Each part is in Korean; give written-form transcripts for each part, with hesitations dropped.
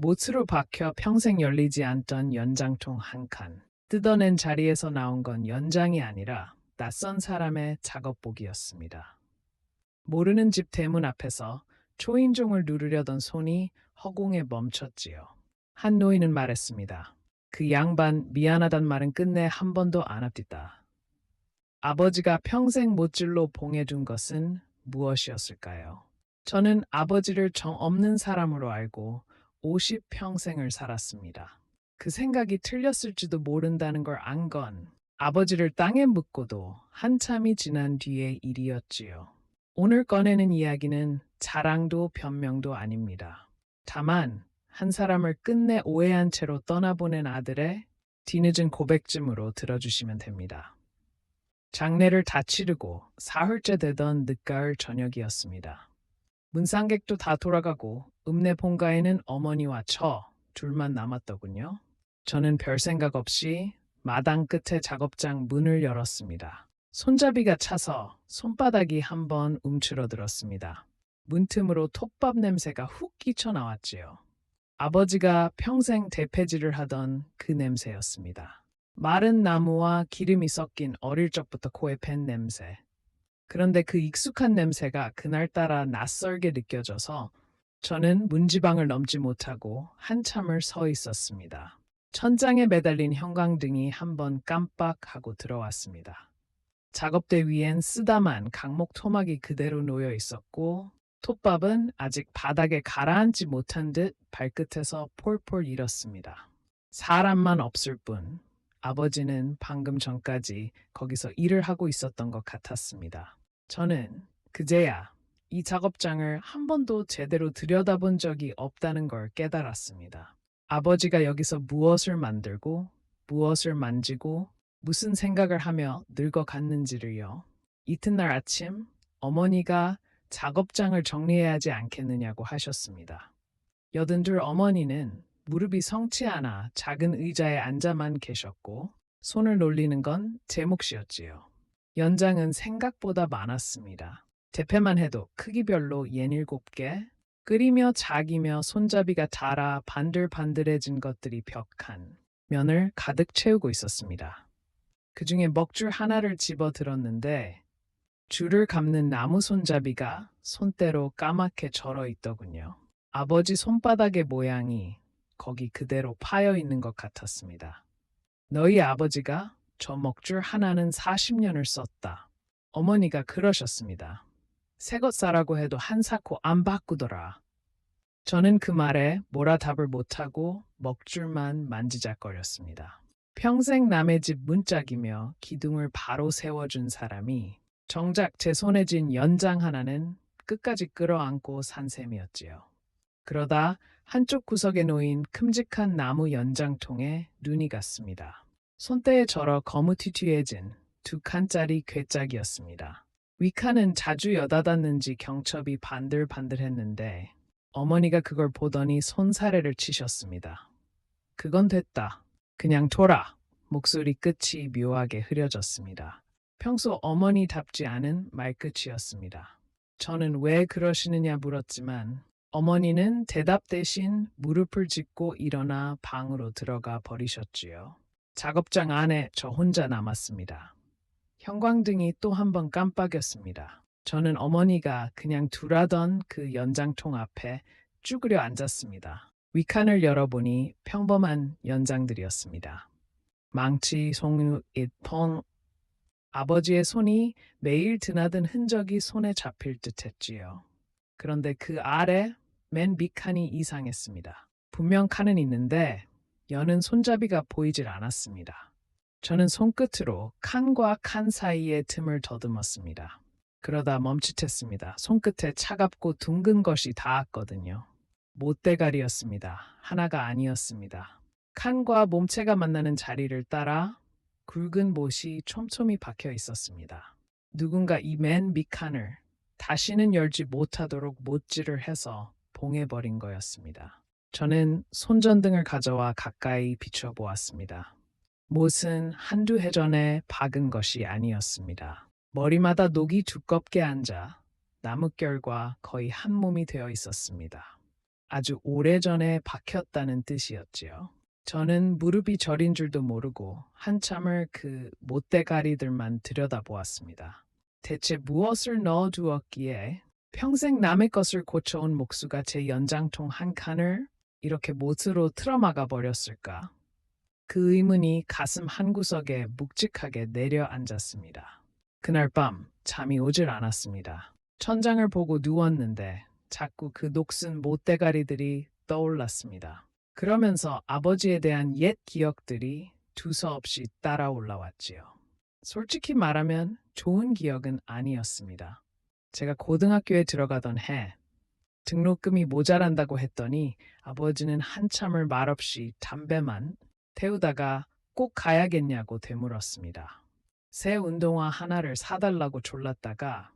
못으로 박혀 평생 열리지 않던 연장통 한 칸. 뜯어낸 자리에서 나온 건 연장이 아니라 낯선 사람의 작업복이었습니다. 모르는 집 대문 앞에서 초인종을 누르려던 손이 허공에 멈췄지요. 한 노인은 말했습니다. 그 양반 미안하단 말은 끝내 한 번도 안 합디다. 아버지가 평생 못질로 봉해둔 것은 무엇이었을까요? 저는 아버지를 정 없는 사람으로 알고 50평생을 살았습니다. 그 생각이 틀렸을지도 모른다는 걸 안 건 아버지를 땅에 묻고도 한참이 지난 뒤의 일이었지요. 오늘 꺼내는 이야기는 자랑도 변명도 아닙니다. 다만 한 사람을 끝내 오해한 채로 떠나보낸 아들의 뒤늦은 고백쯤으로 들어주시면 됩니다. 장례를 다 치르고 사흘째 되던 늦가을 저녁이었습니다. 문상객도 다 돌아가고 읍내 본가에는 어머니와 저 둘만 남았더군요. 저는 별 생각 없이 마당 끝에 작업장 문을 열었습니다. 손잡이가 차서 손바닥이 한번 움츠러들었습니다. 문틈으로 톱밥 냄새가 훅 끼쳐나왔지요. 아버지가 평생 대패질을 하던 그 냄새였습니다. 마른 나무와 기름이 섞인 어릴 적부터 코에 팬 냄새. 그런데 그 익숙한 냄새가 그날따라 낯설게 느껴져서 저는 문지방을 넘지 못하고 한참을 서 있었습니다. 천장에 매달린 형광등이 한번 깜빡하고 들어왔습니다. 작업대 위엔 쓰다만 강목 토막이 그대로 놓여 있었고 톱밥은 아직 바닥에 가라앉지 못한 듯 발끝에서 폴폴 일었습니다. 사람만 없을 뿐 아버지는 방금 전까지 거기서 일을 하고 있었던 것 같았습니다. 저는 그제야 이 작업장을 한 번도 제대로 들여다본 적이 없다는 걸 깨달았습니다. 아버지가 여기서 무엇을 만들고 무엇을 만지고 무슨 생각을 하며 늙어갔는지를요. 이튿날 아침 어머니가 작업장을 정리해야 하지 않겠느냐고 하셨습니다. 82 어머니는 무릎이 성치 않아 작은 의자에 앉아만 계셨고 손을 놀리는 건 제 몫이었지요. 연장은 생각보다 많았습니다. 대패만 해도 크기별로 67개, 끓이며 작이며 손잡이가 닳아 반들반들해진 것들이 벽한 면을 가득 채우고 있었습니다. 그 중에 먹줄 하나를 집어 들었는데 줄을 감는 나무 손잡이가 손때로 까맣게 절어 있더군요. 아버지 손바닥의 모양이 거기 그대로 파여 있는 것 같았습니다. 너희 아버지가 저 먹줄 하나는 40년을 썼다. 어머니가 그러셨습니다. 새것 사라고 해도 한사코 안 바꾸더라. 저는 그 말에 뭐라 답을 못하고 먹줄만 만지작거렸습니다. 평생 남의 집 문짝이며 기둥을 바로 세워준 사람이 정작 제 손에 쥔 연장 하나는 끝까지 끌어안고 산 셈이었지요. 그러다 한쪽 구석에 놓인 큼직한 나무 연장통에 눈이 갔습니다. 손때에 절어 거무튀튀해진 2칸짜리 괴짝이었습니다. 위칸은 자주 여닫았는지 경첩이 반들반들했는데 어머니가 그걸 보더니 손사래를 치셨습니다. 그건 됐다. 그냥 둬라. 목소리 끝이 묘하게 흐려졌습니다. 평소 어머니답지 않은 말끝이었습니다. 저는 왜 그러시느냐 물었지만 어머니는 대답 대신 무릎을 짚고 일어나 방으로 들어가 버리셨지요. 작업장 안에 저 혼자 남았습니다. 형광등이 또 한 번 깜빡였습니다. 저는 어머니가 그냥 두라던 그 연장통 앞에 쭈그려 앉았습니다. 위칸을 열어보니 평범한 연장들이었습니다. 망치, 송유, 잇폰. 아버지의 손이 매일 드나든 흔적이 손에 잡힐 듯 했지요. 그런데 그 아래 맨 밑칸이 이상했습니다. 분명 칸은 있는데 여는 손잡이가 보이질 않았습니다. 저는 손끝으로 칸과 칸 사이의 틈을 더듬었습니다. 그러다 멈칫했습니다. 손끝에 차갑고 둥근 것이 닿았거든요. 못대가리였습니다. 하나가 아니었습니다. 칸과 몸체가 만나는 자리를 따라 굵은 못이 촘촘히 박혀 있었습니다. 누군가 이 맨 밑칸을 다시는 열지 못하도록 못질을 해서 봉해버린 거였습니다. 저는 손전등을 가져와 가까이 비춰보았습니다. 못은 한두 해 전에 박은 것이 아니었습니다. 머리마다 녹이 두껍게 앉아 나뭇결과 거의 한 몸이 되어 있었습니다. 아주 오래전에 박혔다는 뜻이었지요. 저는 무릎이 저린 줄도 모르고 한참을 그 못대가리들만 들여다보았습니다. 대체 무엇을 넣어두었기에 평생 남의 것을 고쳐온 목수가 제 연장통 한 칸을 이렇게 못으로 틀어막아 버렸을까? 그 의문이 가슴 한구석에 묵직하게 내려앉았습니다. 그날 밤 잠이 오질 않았습니다. 천장을 보고 누웠는데 자꾸 그 녹슨 못대가리들이 떠올랐습니다. 그러면서 아버지에 대한 옛 기억들이 두서없이 따라 올라왔지요. 솔직히 말하면 좋은 기억은 아니었습니다. 제가 고등학교에 들어가던 해 등록금이 모자란다고 했더니 아버지는 한참을 말없이 담배만 태우다가 꼭 가야겠냐고 되물었습니다. 새 운동화 하나를 사달라고 졸랐다가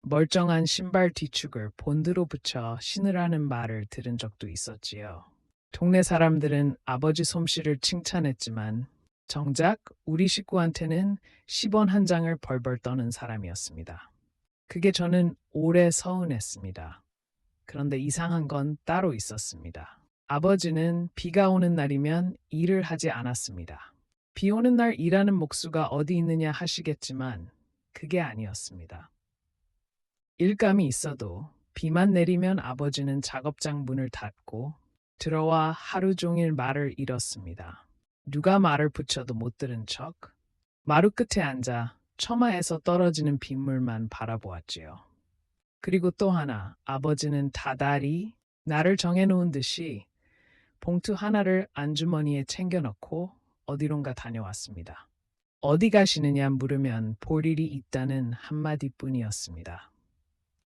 멀쩡한 신발 뒤축을 본드로 붙여 신으라는 말을 들은 적도 있었지요. 동네 사람들은 아버지 솜씨를 칭찬했지만 정작 우리 식구한테는 10원 한 장을 벌벌 떠는 사람이었습니다. 그게 저는 오래 서운했습니다. 그런데 이상한 건 따로 있었습니다. 아버지는 비가 오는 날이면 일을 하지 않았습니다. 비 오는 날 일하는 목수가 어디 있느냐 하시겠지만 그게 아니었습니다. 일감이 있어도 비만 내리면 아버지는 작업장 문을 닫고 들어와 하루 종일 말을 잃었습니다. 누가 말을 붙여도 못 들은 척 마루 끝에 앉아 처마에서 떨어지는 빗물만 바라보았지요. 그리고 또 하나, 아버지는 다달이 나를 정해놓은 듯이 봉투 하나를 안주머니에 챙겨넣고 어디론가 다녀왔습니다. 어디 가시느냐 물으면 볼 일이 있다는 한마디뿐이었습니다.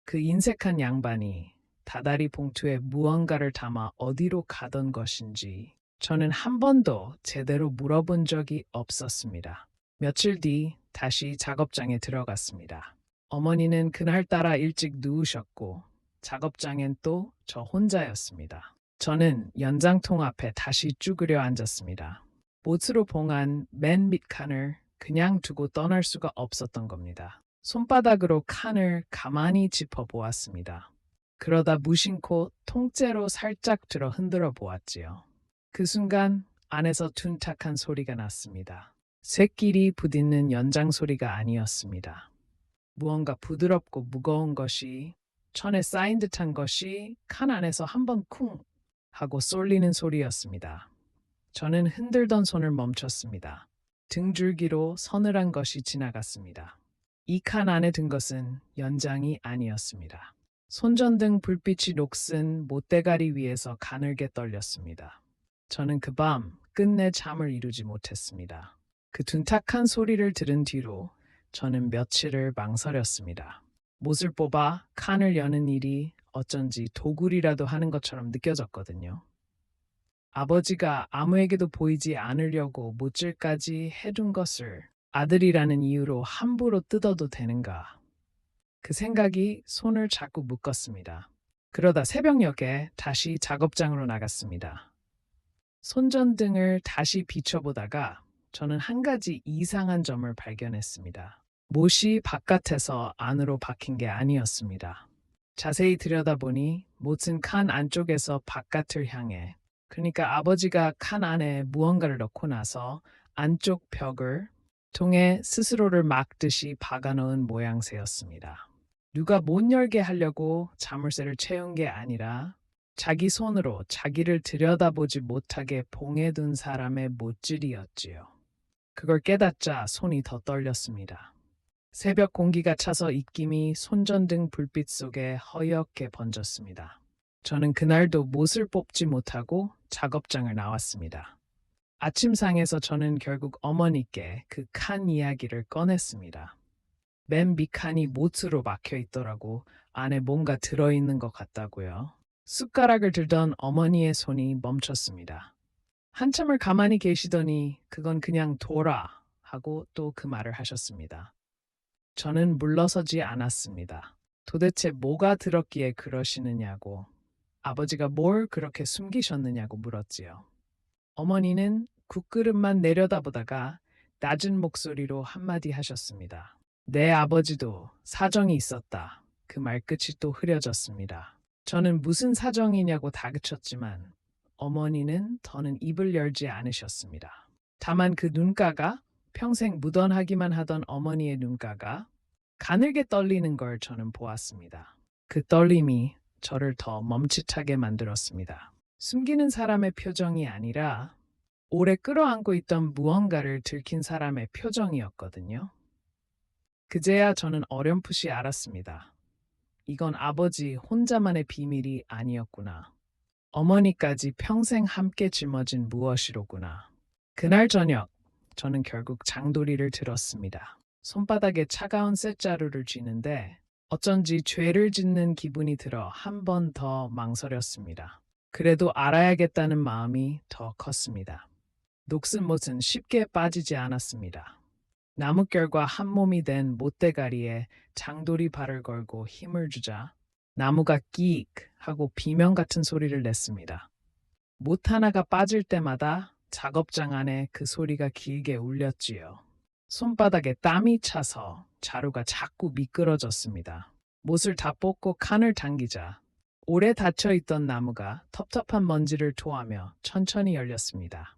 그 인색한 양반이 다달이 봉투에 무언가를 담아 어디로 가던 것인지 저는 한 번도 제대로 물어본 적이 없었습니다. 며칠 뒤 다시 작업장에 들어갔습니다. 어머니는 그날따라 일찍 누우셨고 작업장엔 또 저 혼자였습니다. 저는 연장통 앞에 다시 쭈그려 앉았습니다. 못으로 봉한 맨 밑 칸을 그냥 두고 떠날 수가 없었던 겁니다. 손바닥으로 칸을 가만히 짚어보았습니다. 그러다 무심코 통째로 살짝 들어 흔들어 보았지요. 그 순간 안에서 둔탁한 소리가 났습니다. 쇳길이 부딪는 연장 소리가 아니었습니다. 무언가 부드럽고 무거운 것이 천에 쌓인 듯한 것이 칸 안에서 한번 쿵 하고 쏠리는 소리였습니다. 저는 흔들던 손을 멈췄습니다. 등줄기로 서늘한 것이 지나갔습니다. 이 칸 안에 든 것은 연장이 아니었습니다. 손전등 불빛이 녹슨 못대가리 위에서 가늘게 떨렸습니다. 저는 그 밤 끝내 잠을 이루지 못했습니다. 그 둔탁한 소리를 들은 뒤로 저는 며칠을 망설였습니다. 못을 뽑아 칸을 여는 일이 어쩐지 도굴이라도 하는 것처럼 느껴졌거든요. 아버지가 아무에게도 보이지 않으려고 못질까지 해둔 것을 아들이라는 이유로 함부로 뜯어도 되는가? 그 생각이 손을 자꾸 묶었습니다. 그러다 새벽녘에 다시 작업장으로 나갔습니다. 손전등을 다시 비춰보다가 저는 한 가지 이상한 점을 발견했습니다. 못이 바깥에서 안으로 박힌 게 아니었습니다. 자세히 들여다보니 못은 칸 안쪽에서 바깥을 향해, 그러니까 아버지가 칸 안에 무언가를 넣고 나서 안쪽 벽을 통해 스스로를 막듯이 박아넣은 모양새였습니다. 누가 못 열게 하려고 자물쇠를 채운 게 아니라 자기 손으로 자기를 들여다보지 못하게 봉해둔 사람의 못질이었지요. 그걸 깨닫자 손이 더 떨렸습니다. 새벽 공기가 차서 입김이 손전등 불빛 속에 허옇게 번졌습니다. 저는 그날도 못을 뽑지 못하고 작업장을 나왔습니다. 아침상에서 저는 결국 어머니께 그 칸 이야기를 꺼냈습니다. 맨 밑칸이 못으로 막혀 있더라고. 안에 뭔가 들어있는 것 같다고요. 숟가락을 들던 어머니의 손이 멈췄습니다. 한참을 가만히 계시더니 그건 그냥 둬라 하고 또 그 말을 하셨습니다. 저는 물러서지 않았습니다. 도대체 뭐가 들었기에 그러시느냐고, 아버지가 뭘 그렇게 숨기셨느냐고 물었지요. 어머니는 국그릇만 내려다보다가 낮은 목소리로 한마디 하셨습니다. 내 아버지도 사정이 있었다. 그 말끝이 또 흐려졌습니다. 저는 무슨 사정이냐고 다그쳤지만 어머니는 더는 입을 열지 않으셨습니다. 다만 그 눈가가 평생 무던하기만 하던 어머니의 눈가가 가늘게 떨리는 걸 저는 보았습니다. 그 떨림이 저를 더 멈칫하게 만들었습니다. 숨기는 사람의 표정이 아니라 오래 끌어안고 있던 무언가를 들킨 사람의 표정이었거든요. 그제야 저는 어렴풋이 알았습니다. 이건 아버지 혼자만의 비밀이 아니었구나. 어머니까지 평생 함께 짊어진 무엇이로구나. 그날 저녁, 저는 결국 장도리를 들었습니다. 손바닥에 차가운 쇳자루를 쥐는데 어쩐지 죄를 짓는 기분이 들어 한 번 더 망설였습니다. 그래도 알아야겠다는 마음이 더 컸습니다. 녹슨 못은 쉽게 빠지지 않았습니다. 나뭇결과 한 몸이 된 못대가리에 장돌이 발을 걸고 힘을 주자 나무가 끼익 하고 비명 같은 소리를 냈습니다. 못 하나가 빠질 때마다 작업장 안에 그 소리가 길게 울렸지요. 손바닥에 땀이 차서 자루가 자꾸 미끄러졌습니다. 못을 다 뽑고 칸을 당기자 오래 닫혀있던 나무가 텁텁한 먼지를 토하며 천천히 열렸습니다.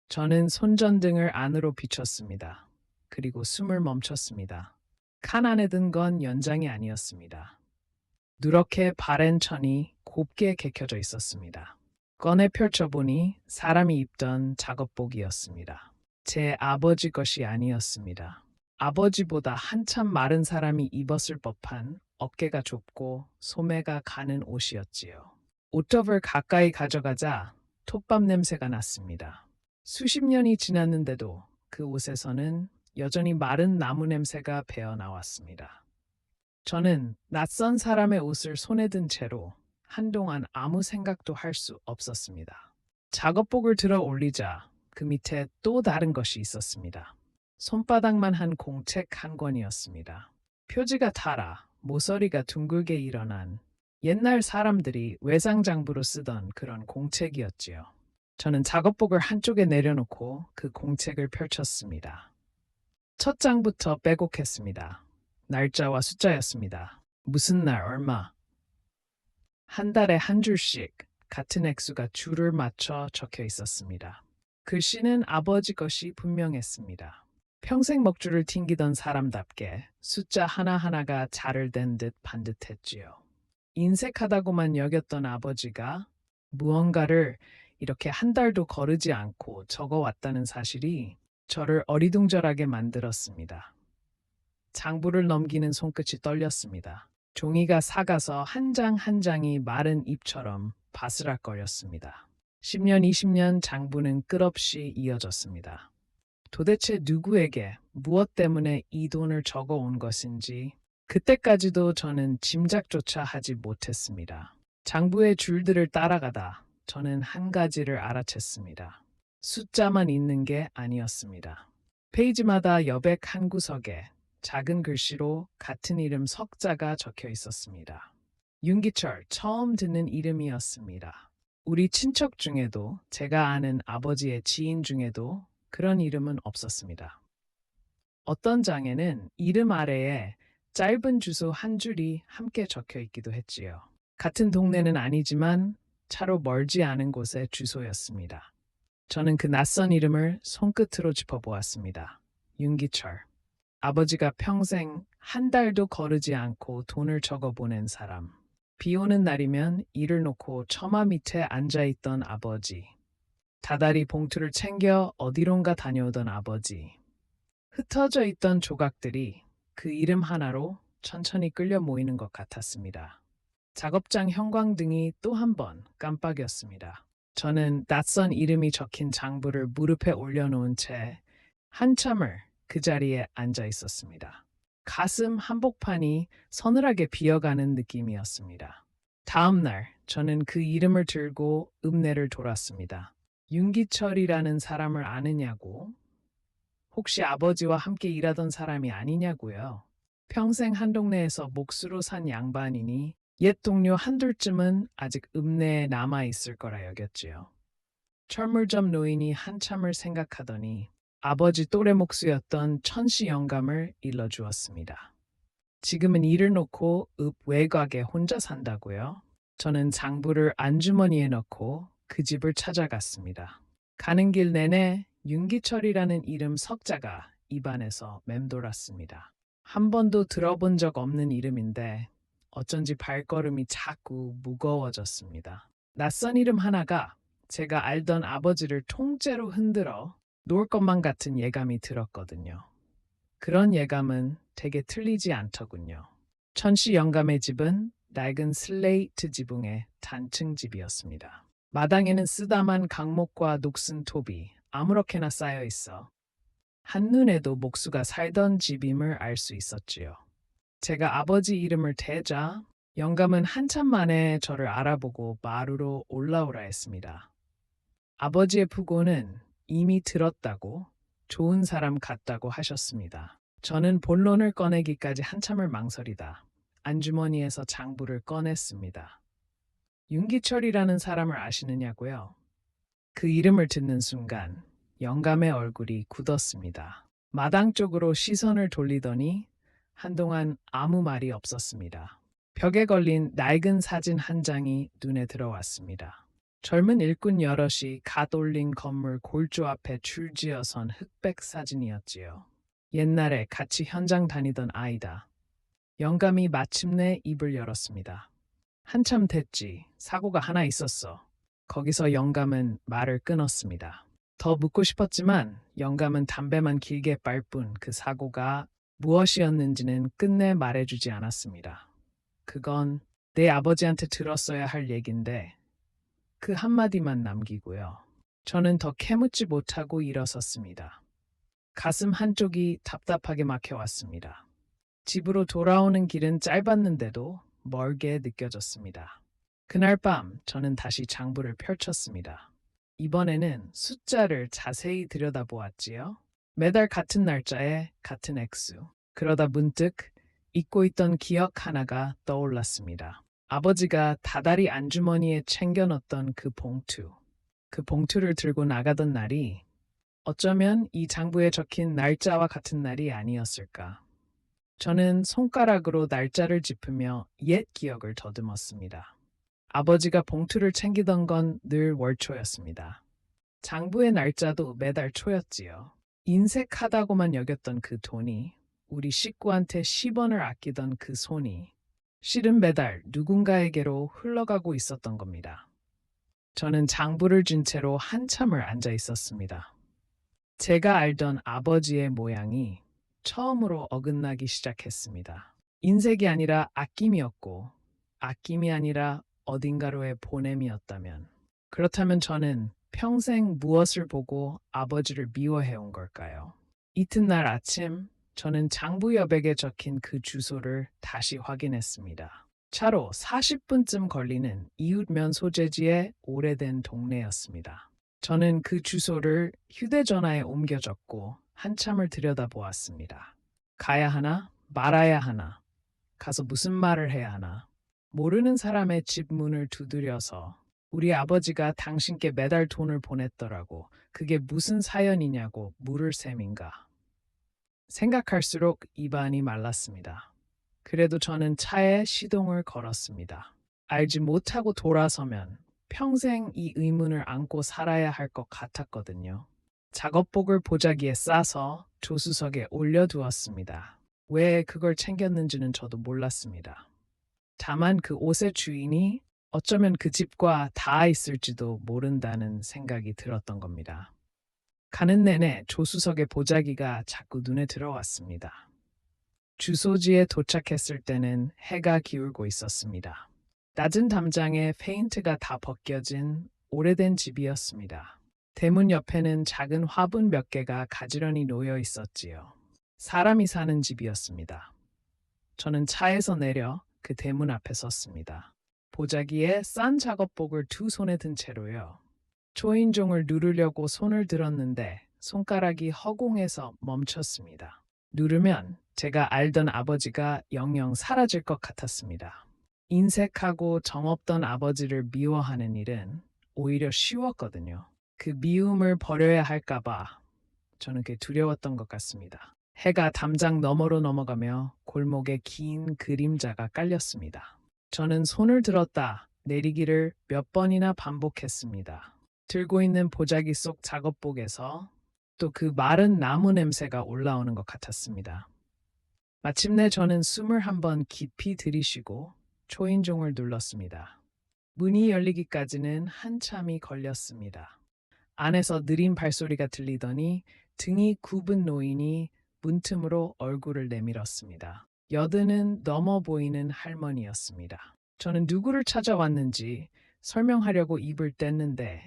저는 손전등을 안으로 비췄습니다. 그리고 숨을 멈췄습니다. 칸 안에 든 건 연장이 아니었습니다. 누렇게 바랜 천이 곱게 개켜져 있었습니다. 꺼내 펼쳐보니 사람이 입던 작업복이었습니다. 제 아버지 것이 아니었습니다. 아버지보다 한참 마른 사람이 입었을 법한 어깨가 좁고 소매가 가는 옷이었지요. 옷톱을 가까이 가져가자 톱밥 냄새가 났습니다. 수십 년이 지났는데도 그 옷에서는 여전히 마른 나무 냄새가 배어 나왔습니다. 저는 낯선 사람의 옷을 손에 든 채로 한동안 아무 생각도 할 수 없었습니다. 작업복을 들어 올리자 그 밑에 또 다른 것이 있었습니다. 손바닥만 한 공책 한 권이었습니다. 표지가 달아 모서리가 둥글게 일어난 옛날 사람들이 외상장부로 쓰던 그런 공책이었지요. 저는 작업복을 한쪽에 내려놓고 그 공책을 펼쳤습니다. 첫 장부터 빼곡했습니다. 날짜와 숫자였습니다. 무슨 날 얼마. 한 달에 한 줄씩 같은 액수가 줄을 맞춰 적혀 있었습니다. 글씨는 아버지 것이 분명했습니다. 평생 먹줄을 튕기던 사람답게 숫자 하나하나가 자를 댄 듯 반듯했지요. 인색하다고만 여겼던 아버지가 무언가를 이렇게 한 달도 거르지 않고 적어왔다는 사실이 저를 어리둥절하게 만들었습니다. 장부를 넘기는 손끝이 떨렸습니다. 종이가 삭아서 한 장 한 장이 마른 잎처럼 바스락거렸습니다. 10년, 20년 장부는 끝없이 이어졌습니다. 도대체 누구에게 무엇 때문에 이 돈을 적어온 것인지 그때까지도 저는 짐작조차 하지 못했습니다. 장부의 줄들을 따라가다 저는 한 가지를 알아챘습니다. 숫자만 있는 게 아니었습니다. 페이지마다 여백 한 구석에 작은 글씨로 같은 이름 석자가 적혀 있었습니다. 윤기철, 처음 듣는 이름이었습니다. 우리 친척 중에도 제가 아는 아버지의 지인 중에도 그런 이름은 없었습니다. 어떤 장에는 이름 아래에 짧은 주소 한 줄이 함께 적혀 있기도 했지요. 같은 동네는 아니지만 차로 멀지 않은 곳의 주소였습니다. 저는 그 낯선 이름을 손끝으로 짚어보았습니다. 윤기철. 아버지가 평생 한 달도 거르지 않고 돈을 적어 보낸 사람. 비 오는 날이면 일을 놓고 처마 밑에 앉아있던 아버지. 다달이 봉투를 챙겨 어디론가 다녀오던 아버지. 흩어져 있던 조각들이 그 이름 하나로 천천히 끌려 모이는 것 같았습니다. 작업장 형광등이 또 한 번 깜빡였습니다. 저는 낯선 이름이 적힌 장부를 무릎에 올려놓은 채 한참을 그 자리에 앉아 있었습니다. 가슴 한복판이 서늘하게 비어가는 느낌이었습니다. 다음 날 저는 그 이름을 들고 읍내를 돌았습니다. 윤기철이라는 사람을 아느냐고? 혹시 아버지와 함께 일하던 사람이 아니냐고요? 평생 한 동네에서 몫으로 산 양반이니 옛 동료 한둘쯤은 아직 읍내에 남아있을 거라 여겼지요. 철물점 노인이 한참을 생각하더니 아버지 또래 몫이었던 천씨 영감을 일러주었습니다. 지금은 일을 놓고 읍 외곽에 혼자 산다고요? 저는 장부를 안주머니에 넣고 그 집을 찾아갔습니다. 가는 길 내내 윤기철이라는 이름 석자가 입안에서 맴돌았습니다. 한 번도 들어본 적 없는 이름인데 어쩐지 발걸음이 자꾸 무거워졌습니다. 낯선 이름 하나가 제가 알던 아버지를 통째로 흔들어 놓을 것만 같은 예감이 들었거든요. 그런 예감은 되게 틀리지 않더군요. 천씨 영감의 집은 낡은 슬레이트 지붕의 단층 집이었습니다. 마당에는 쓰다만 강목과 녹슨 톱이 아무렇게나 쌓여 있어 한눈에도 목수가 살던 집임을 알 수 있었지요. 제가 아버지 이름을 대자 영감은 한참 만에 저를 알아보고 마루로 올라오라 했습니다. 아버지의 부고는 이미 들었다고 좋은 사람 같다고 하셨습니다. 저는 본론을 꺼내기까지 한참을 망설이다 안주머니에서 장부를 꺼냈습니다. 윤기철이라는 사람을 아시느냐고요? 그 이름을 듣는 순간 영감의 얼굴이 굳었습니다. 마당 쪽으로 시선을 돌리더니 한동안 아무 말이 없었습니다. 벽에 걸린 낡은 사진 한 장이 눈에 들어왔습니다. 젊은 일꾼 여럿이 갓 올린 건물 골조 앞에 줄지어 선 흑백 사진이었지요. 옛날에 같이 현장 다니던 아이다. 영감이 마침내 입을 열었습니다. 한참 됐지. 사고가 하나 있었어. 거기서 영감은 말을 끊었습니다. 더 묻고 싶었지만 영감은 담배만 길게 빨 뿐 그 사고가 무엇이었는지는 끝내 말해주지 않았습니다. 그건 내 아버지한테 들었어야 할 얘긴데 그 한마디만 남기고요. 저는 더 캐묻지 못하고 일어섰습니다. 가슴 한쪽이 답답하게 막혀왔습니다. 집으로 돌아오는 길은 짧았는데도 멀게 느껴졌습니다. 그날 밤 저는 다시 장부를 펼쳤습니다. 이번에는 숫자를 자세히 들여다보았지요. 매달 같은 날짜에 같은 액수. 그러다 문득 잊고 있던 기억 하나가 떠올랐습니다. 아버지가 다달이 안주머니에 챙겨 넣었던 그 봉투. 그 봉투를 들고 나가던 날이 어쩌면 이 장부에 적힌 날짜와 같은 날이 아니었을까. 저는 손가락으로 날짜를 짚으며 옛 기억을 더듬었습니다. 아버지가 봉투를 챙기던 건 늘 월초였습니다. 장부의 날짜도 매달 초였지요. 인색하다고만 여겼던 그 돈이 우리 식구한테 10원을 아끼던 그 손이 실은 매달 누군가에게로 흘러가고 있었던 겁니다. 저는 장부를 쥔 채로 한참을 앉아 있었습니다. 제가 알던 아버지의 모양이 처음으로 어긋나기 시작했습니다. 인색이 아니라 아낌이었고, 아낌이 아니라 어딘가로의 보냄이었다면, 그렇다면 저는 평생 무엇을 보고 아버지를 미워해온 걸까요? 이튿날 아침, 저는 장부 여백에 적힌 그 주소를 다시 확인했습니다. 차로 40분쯤 걸리는 이웃면 소재지의 오래된 동네였습니다. 저는 그 주소를 휴대전화에 옮겨 적고 한참을 들여다보았습니다. 가야 하나? 말아야 하나? 가서 무슨 말을 해야 하나? 모르는 사람의 집 문을 두드려서 우리 아버지가 당신께 매달 돈을 보냈더라고. 그게 무슨 사연이냐고 물을 셈인가. 생각할수록 입안이 말랐습니다. 그래도 저는 차에 시동을 걸었습니다. 알지 못하고 돌아서면 평생 이 의문을 안고 살아야 할 것 같았거든요. 작업복을 보자기에 싸서 조수석에 올려두었습니다. 왜 그걸 챙겼는지는 저도 몰랐습니다. 다만 그 옷의 주인이 어쩌면 그 집과 닿아 있을지도 모른다는 생각이 들었던 겁니다. 가는 내내 조수석의 보자기가 자꾸 눈에 들어왔습니다. 주소지에 도착했을 때는 해가 기울고 있었습니다. 낮은 담장에 페인트가 다 벗겨진 오래된 집이었습니다. 대문 옆에는 작은 화분 몇 개가 가지런히 놓여 있었지요. 사람이 사는 집이었습니다. 저는 차에서 내려 그 대문 앞에 섰습니다. 보자기에 싼 작업복을 두 손에 든 채로요. 초인종을 누르려고 손을 들었는데 손가락이 허공에서 멈췄습니다. 누르면 제가 알던 아버지가 영영 사라질 것 같았습니다. 인색하고 정없던 아버지를 미워하는 일은 오히려 쉬웠거든요. 그 미움을 버려야 할까봐 저는 꽤 두려웠던 것 같습니다. 해가 담장 너머로 넘어가며 골목에 긴 그림자가 깔렸습니다. 저는 손을 들었다 내리기를 몇 번이나 반복했습니다. 들고 있는 보자기 속 작업복에서 또 그 마른 나무 냄새가 올라오는 것 같았습니다. 마침내 저는 숨을 한번 깊이 들이쉬고 초인종을 눌렀습니다. 문이 열리기까지는 한참이 걸렸습니다. 안에서 느린 발소리가 들리더니 등이 굽은 노인이 문틈으로 얼굴을 내밀었습니다. 여든은 넘어 보이는 할머니였습니다. 저는 누구를 찾아왔는지 설명하려고 입을 뗐는데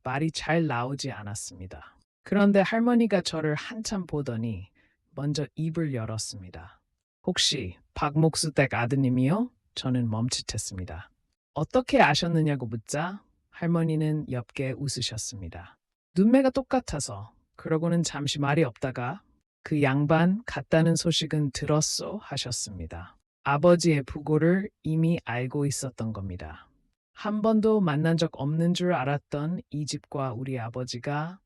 말이 잘 나오지 않았습니다. 그런데 할머니가 저를 한참 보더니 먼저 입을 열었습니다. 혹시 박목수 댁 아드님이요? 저는 멈칫했습니다. 어떻게 아셨느냐고 묻자 할머니는 옅게 웃으셨습니다. 눈매가 똑같아서. 그러고는 잠시 말이 없다가 그 양반 갔다는 소식은 들었소 하셨습니다. 아버지의 부고를 이미 알고 있었던 겁니다. 한 번도 만난 적 없는 줄 알았던 이 집과 우리 아버지가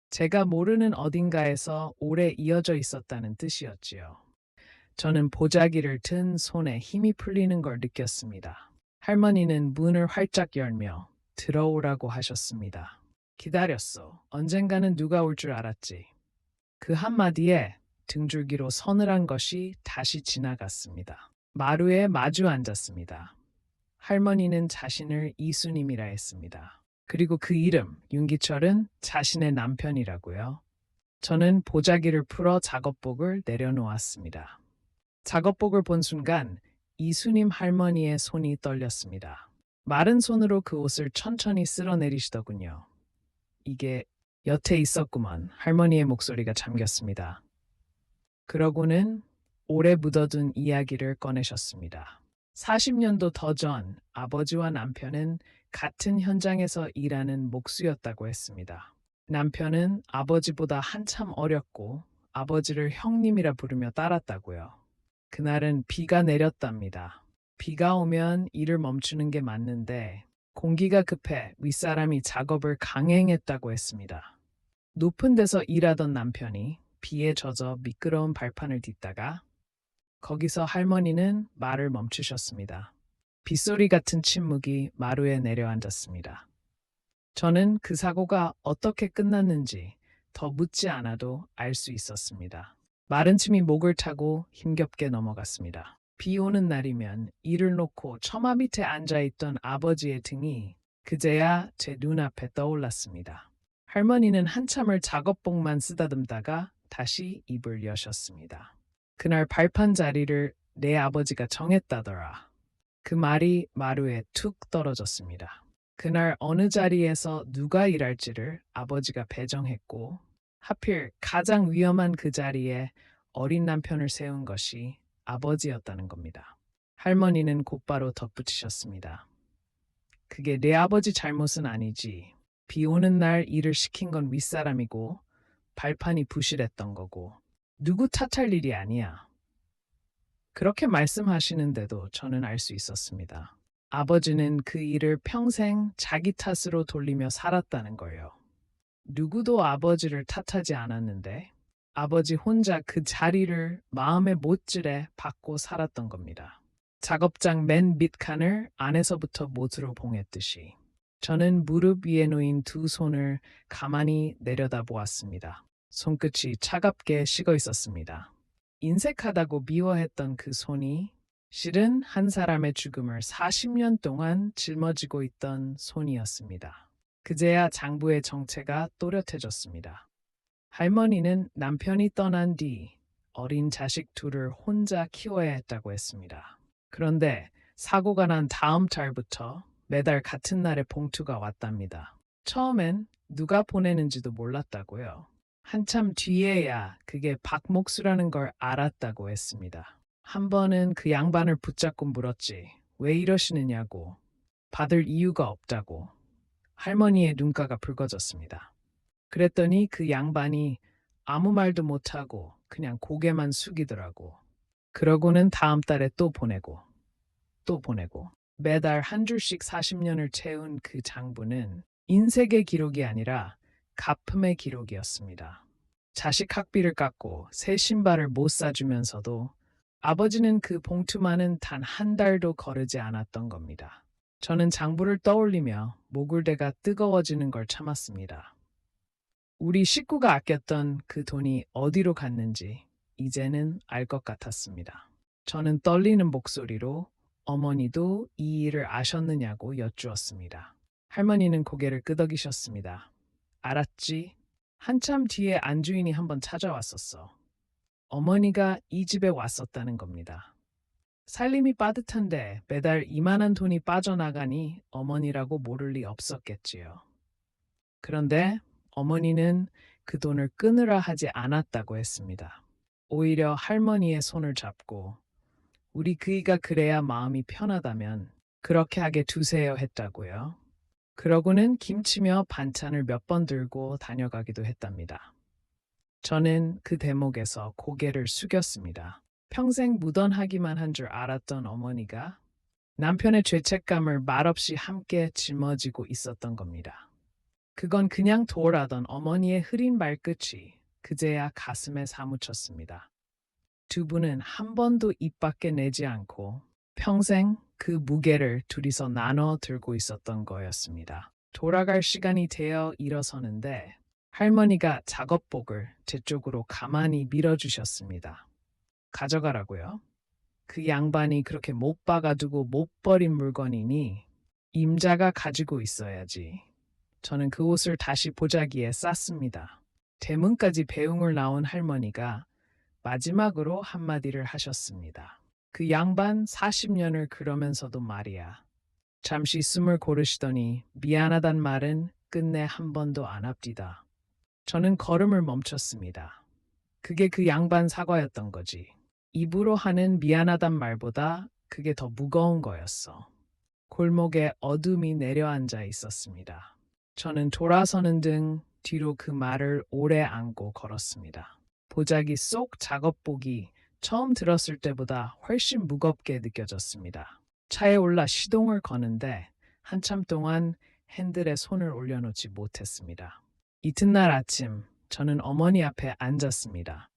제가 모르는 어딘가에서 오래 이어져 있었다는 뜻이었지요. 저는 보자기를 든 손에 힘이 풀리는 걸 느꼈습니다. 할머니는 문을 활짝 열며 들어오라고 하셨습니다. 기다렸어. 언젠가는 누가 올 줄 알았지. 그 한마디에 등줄기로 서늘한 것이 다시 지나갔습니다. 마루에 마주 앉았습니다. 할머니는 자신을 이수님이라 했습니다. 그리고 그 이름, 윤기철은 자신의 남편이라고요. 저는 보자기를 풀어 작업복을 내려놓았습니다. 작업복을 본 순간 이수님 할머니의 손이 떨렸습니다. 마른 손으로 그 옷을 천천히 쓸어내리시더군요. 이게 여태 있었구먼. 할머니의 목소리가 잠겼습니다. 그러고는 오래 묻어둔 이야기를 꺼내셨습니다. 40년도 더 전 아버지와 남편은 같은 현장에서 일하는 목수였다고 했습니다. 남편은 아버지보다 한참 어렸고 아버지를 형님이라 부르며 따랐다고요. 그날은 비가 내렸답니다. 비가 오면 일을 멈추는 게 맞는데 공기가 급해 윗사람이 작업을 강행했다고 했습니다. 높은 데서 일하던 남편이 비에 젖어 미끄러운 발판을 딛다가 거기서 할머니는 말을 멈추셨습니다. 빗소리 같은 침묵이 마루에 내려앉았습니다. 저는 그 사고가 어떻게 끝났는지 더 묻지 않아도 알 수 있었습니다. 마른 침이 목을 타고 힘겹게 넘어갔습니다. 비 오는 날이면 일을 놓고 처마 밑에 앉아있던 아버지의 등이 그제야 제 눈앞에 떠올랐습니다. 할머니는 한참을 작업복만 쓰다듬다가 다시 입을 여셨습니다. 그날 발판 자리를 내 아버지가 정했다더라. 그 말이 마루에 툭 떨어졌습니다. 그날 어느 자리에서 누가 일할지를 아버지가 배정했고 하필 가장 위험한 그 자리에 어린 남편을 세운 것이 아버지였다는 겁니다. 할머니는 곧바로 덧붙이셨습니다. 그게 내 아버지 잘못은 아니지. 비 오는 날 일을 시킨 건 윗사람이고 발판이 부실했던 거고 누구 탓할 일이 아니야. 그렇게 말씀하시는데도 저는 알 수 있었습니다. 아버지는 그 일을 평생 자기 탓으로 돌리며 살았다는 거예요. 누구도 아버지를 탓하지 않았는데 아버지 혼자 그 자리를 마음의 못질에 받고 살았던 겁니다. 작업장 맨 밑칸을 안에서부터 못으로 봉했듯이 저는 무릎 위에 놓인 두 손을 가만히 내려다보았습니다. 손끝이 차갑게 식어 있었습니다. 인색하다고 미워했던 그 손이 실은 한 사람의 죽음을 40년 동안 짊어지고 있던 손이었습니다. 그제야 장부의 정체가 또렷해졌습니다. 할머니는 남편이 떠난 뒤 어린 자식 둘을 혼자 키워야 했다고 했습니다. 그런데 사고가 난 다음 달부터 매달 같은 날에 봉투가 왔답니다. 처음엔 누가 보내는지도 몰랐다고요. 한참 뒤에야 그게 박목수라는 걸 알았다고 했습니다. 한 번은 그 양반을 붙잡고 물었지. 왜 이러시느냐고. 받을 이유가 없다고. 할머니의 눈가가 붉어졌습니다. 그랬더니 그 양반이 아무 말도 못하고 그냥 고개만 숙이더라고. 그러고는 다음 달에 또 보내고 또 보내고 매달 한 줄씩 40년을 채운 그 장부는 인색의 기록이 아니라 가품의 기록이었습니다. 자식 학비를 깎고 새 신발을 못 사주면서도 아버지는 그 봉투만은 단 한 달도 거르지 않았던 겁니다. 저는 장부를 떠올리며 모굴대가 뜨거워지는 걸 참았습니다. 우리 식구가 아꼈던 그 돈이 어디로 갔는지 이제는 알 것 같았습니다. 저는 떨리는 목소리로 어머니도 이 일을 아셨느냐고 여쭈었습니다. 할머니는 고개를 끄덕이셨습니다. 알았지? 한참 뒤에 안주인이 한번 찾아왔었어. 어머니가 이 집에 왔었다는 겁니다. 살림이 빠듯한데 매달 이만한 돈이 빠져나가니 어머니라고 모를 리 없었겠지요. 그런데 어머니는 그 돈을 끊으라 하지 않았다고 했습니다. 오히려 할머니의 손을 잡고 우리 그이가 그래야 마음이 편하다면 그렇게 하게 두세요 했다고요. 그러고는 김치며 반찬을 몇 번 들고 다녀가기도 했답니다. 저는 그 대목에서 고개를 숙였습니다. 평생 무던하기만 한 줄 알았던 어머니가 남편의 죄책감을 말없이 함께 짊어지고 있었던 겁니다. 그건 그냥 도라던 어머니의 흐린 말끝이 그제야 가슴에 사무쳤습니다. 두 분은 한 번도 입 밖에 내지 않고 평생 그 무게를 둘이서 나눠 들고 있었던 거였습니다. 돌아갈 시간이 되어 일어서는데 할머니가 작업복을 제 쪽으로 가만히 밀어주셨습니다. 가져가라고요? 그 양반이 그렇게 못 박아두고 못 버린 물건이니 임자가 가지고 있어야지. 저는 그 옷을 다시 보자기에 쌌습니다. 대문까지 배웅을 나온 할머니가 마지막으로 한마디를 하셨습니다. 그 양반 40년을 그러면서도 말이야. 잠시 숨을 고르시더니 미안하단 말은 끝내 한 번도 안 합디다. 저는 걸음을 멈췄습니다. 그게 그 양반 사과였던 거지. 입으로 하는 미안하단 말보다 그게 더 무거운 거였어. 골목에 어둠이 내려앉아 있었습니다. 저는 돌아서는 등 뒤로 그 말을 오래 안고 걸었습니다. 보자기 속 작업복이 처음 들었을 때보다 훨씬 무겁게 느껴졌습니다. 차에 올라 시동을 거는데 한참 동안 핸들에 손을 올려놓지 못했습니다. 이튿날 아침 저는 어머니 앞에 앉았습니다.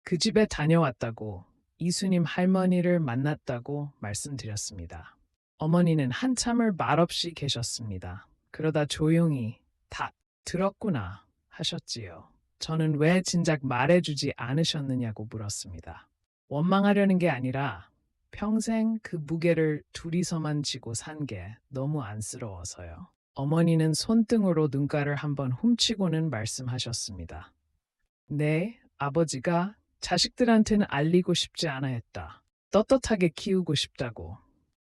그 집에 다녀왔다고 이수님 할머니를 만났다고 말씀드렸습니다. 어머니는 한참을 말없이 계셨습니다. 그러다 조용히 다 들었구나 하셨지요. 저는 왜 진작 말해주지 않으셨느냐고 물었습니다. 원망하려는 게 아니라 평생 그 무게를 둘이서만 지고 산 게 너무 안쓰러워서요. 어머니는 손등으로 눈가를 한번 훔치고는 말씀하셨습니다. 네, 아버지가 자식들한테는 알리고 싶지 않아 했다. 떳떳하게 키우고 싶다고.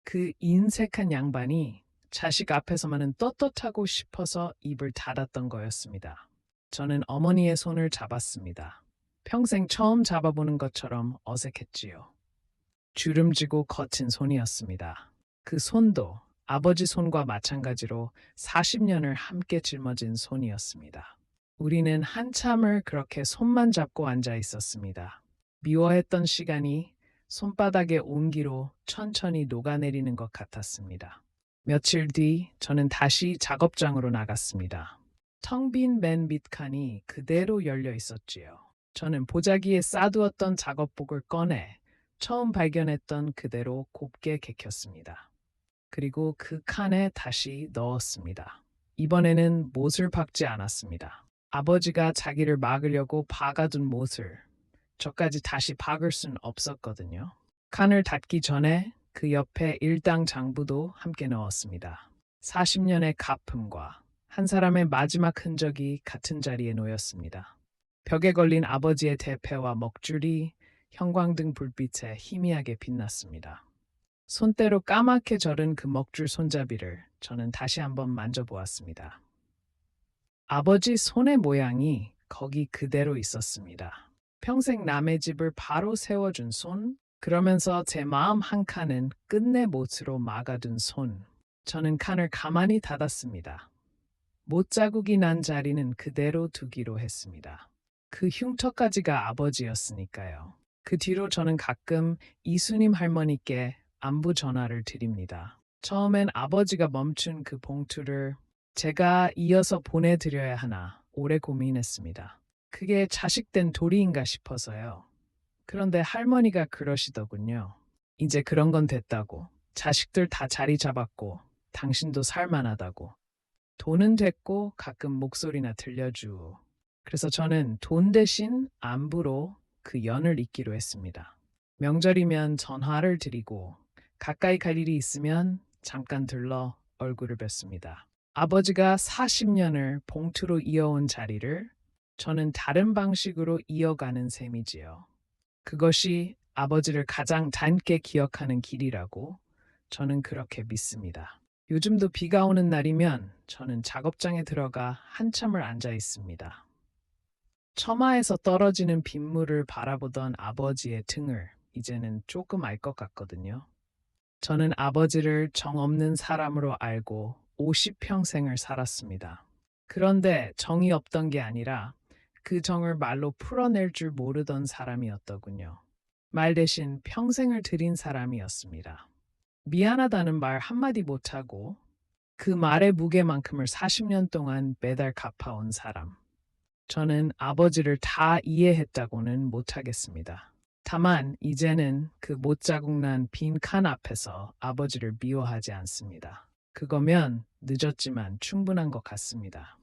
그 인색한 양반이 자식 앞에서만은 떳떳하고 싶어서 입을 닫았던 거였습니다. 저는 어머니의 손을 잡았습니다. 평생 처음 잡아보는 것처럼 어색했지요. 주름지고 거친 손이었습니다. 그 손도 아버지 손과 마찬가지로 40년을 함께 짊어진 손이었습니다. 우리는 한참을 그렇게 손만 잡고 앉아 있었습니다. 미워했던 시간이 손바닥의 온기로 천천히 녹아내리는 것 같았습니다. 며칠 뒤 저는 다시 작업장으로 나갔습니다. 텅 빈 맨 밑칸이 그대로 열려 있었지요. 저는 보자기에 싸두었던 작업복을 꺼내 처음 발견했던 그대로 곱게 개켰습니다. 그리고 그 칸에 다시 넣었습니다. 이번에는 못을 박지 않았습니다. 아버지가 자기를 막으려고 박아둔 못을 저까지 다시 박을 순 없었거든요. 칸을 닫기 전에 그 옆에 일당 장부도 함께 넣었습니다. 40년의 가품과 한 사람의 마지막 흔적이 같은 자리에 놓였습니다. 벽에 걸린 아버지의 대패와 먹줄이 형광등 불빛에 희미하게 빛났습니다. 손때로 까맣게 절은 그 먹줄 손잡이를 저는 다시 한번 만져보았습니다. 아버지 손의 모양이 거기 그대로 있었습니다. 평생 남의 집을 바로 세워준 손, 그러면서 제 마음 한 칸은 끝내 못으로 막아둔 손. 저는 칸을 가만히 닫았습니다. 못 자국이 난 자리는 그대로 두기로 했습니다. 그 흉터까지가 아버지였으니까요. 그 뒤로 저는 가끔 이수님 할머니께 안부 전화를 드립니다. 처음엔 아버지가 멈춘 그 봉투를 제가 이어서 보내드려야 하나 오래 고민했습니다. 그게 자식된 도리인가 싶어서요. 그런데 할머니가 그러시더군요. 이제 그런 건 됐다고. 자식들 다 자리 잡았고 당신도 살만하다고. 돈은 됐고 가끔 목소리나 들려주. 그래서 저는 돈 대신 안부로 그 연을 잇기로 했습니다. 명절이면 전화를 드리고 가까이 갈 일이 있으면 잠깐 들러 얼굴을 뵙습니다. 아버지가 40년을 봉투로 이어온 자리를 저는 다른 방식으로 이어가는 셈이지요. 그것이 아버지를 가장 닮게 기억하는 길이라고 저는 그렇게 믿습니다. 요즘도 비가 오는 날이면 저는 작업장에 들어가 한참을 앉아 있습니다. 처마에서 떨어지는 빗물을 바라보던 아버지의 등을 이제는 조금 알 것 같거든요. 저는 아버지를 정없는 사람으로 알고 50평생을 살았습니다. 그런데 정이 없던 게 아니라 그 정을 말로 풀어낼 줄 모르던 사람이었더군요. 말 대신 평생을 들인 사람이었습니다. 미안하다는 말 한마디 못하고 그 말의 무게만큼을 40년 동안 매달 갚아온 사람. 저는 아버지를 다 이해했다고는 못하겠습니다. 다만 이제는 그 못자국난 빈 칸 앞에서 아버지를 미워하지 않습니다. 그거면 늦었지만 충분한 것 같습니다.